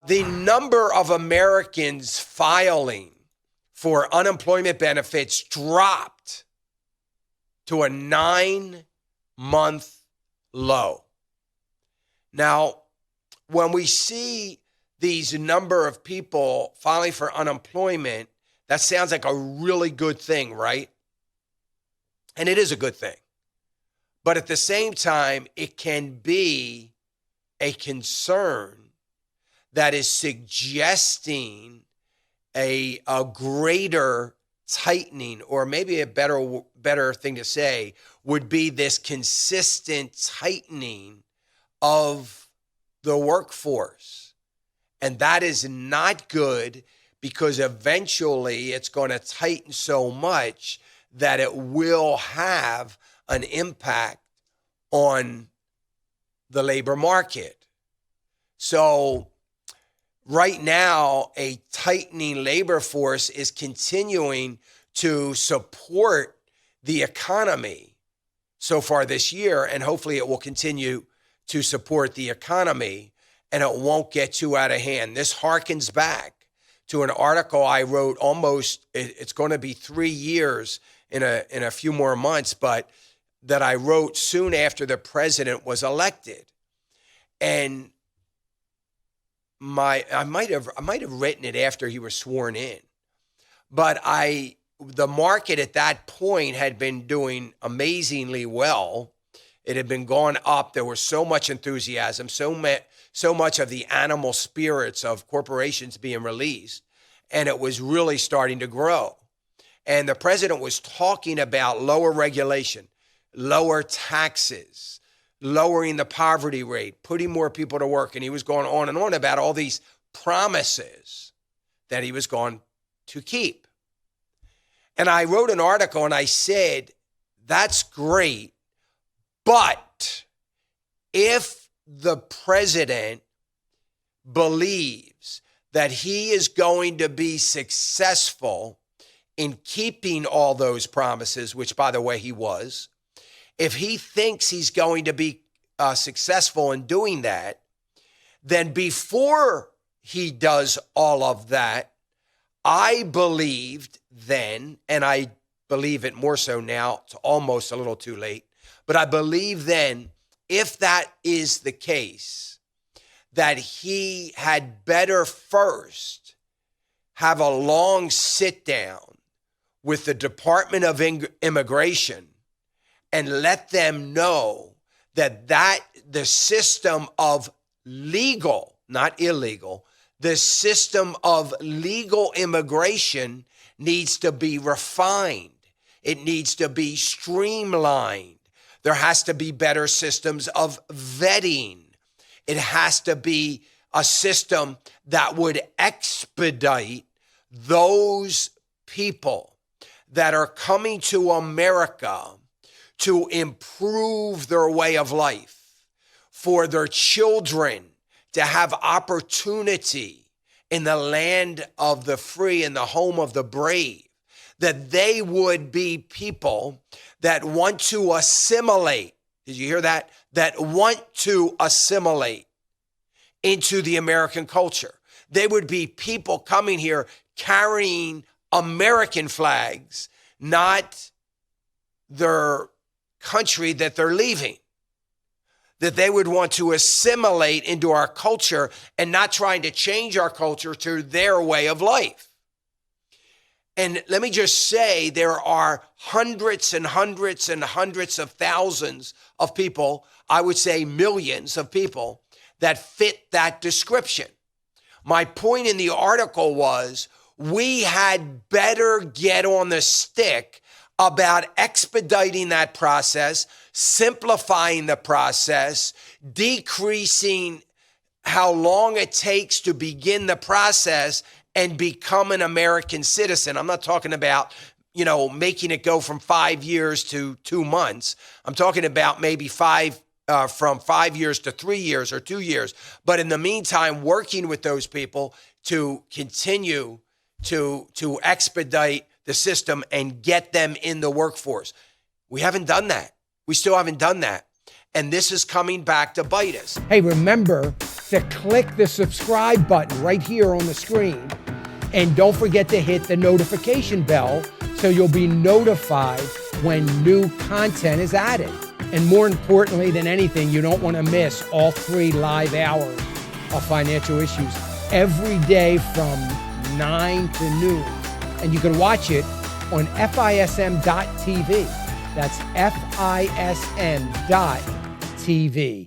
The number of Americans filing for unemployment benefits dropped to a 9-month low. Now, when we see these number of people filing for unemployment, that sounds like a really good thing, right? And it is a good thing. But at the same time, it can be a concern that is suggesting a greater tightening, or maybe a better thing to say would be this consistent tightening of the workforce. And that is not good, because eventually it's going to tighten so much that it will have an impact on the labor market. So right now, a tightening labor force is continuing to support the economy so far this year, and hopefully it will continue to support the economy and it won't get too out of hand. This harkens back to an article I wrote it's going to be 3 years in a few more months, but that I wrote soon after the president was elected. And I might have written it after he was sworn in, but the market at that point had been doing amazingly well. It had been going up. There was so much enthusiasm, so much of the animal spirits of corporations being released, and it was really starting to grow. And the president was talking about lower regulation, lower taxes, lowering the poverty rate, putting more people to work. And he was going on and on about all these promises that he was going to keep. And I wrote an article and I said, that's great, but if the president believes that he is going to be successful in keeping all those promises, which, by the way, he was, if he thinks he's going to be successful in doing that, then before he does all of that, I believed then, and I believe it more so now, it's almost a little too late, but I believe then, if that is the case, that he had better first have a long sit down with the Department of Immigration and let them know that the system of legal, not illegal, the system of legal immigration needs to be refined. It needs to be streamlined. There has to be better systems of vetting. It has to be a system that would expedite those people that are coming to America to improve their way of life, for their children to have opportunity in the land of the free and the home of the brave, that they would be people that want to assimilate. Did you hear that? That want to assimilate into the American culture. They would be people coming here carrying American flags, not their country that they're leaving. That they would want to assimilate into our culture and not trying to change our culture to their way of life. And let me just say, there are hundreds and hundreds and hundreds of thousands of people, I would say millions of people, that fit that description. My point in the article was, we had better get on the stick about expediting that process, simplifying the process, decreasing how long it takes to begin the process and become an American citizen. I'm not talking about, making it go from 5 years to 2 months. I'm talking about maybe from 5 years to 3 years or 2 years. But in the meantime, working with those people to continue to expedite the system and get them in the workforce. We haven't done that. We still haven't done that. And this is coming back to bite us. Hey, remember, to click the subscribe button right here on the screen. And don't forget to hit the notification bell so you'll be notified when new content is added. And more importantly than anything, you don't want to miss all 3 live hours of Financial Issues every day from 9 to noon. And you can watch it on FISM.TV. That's FISM.TV.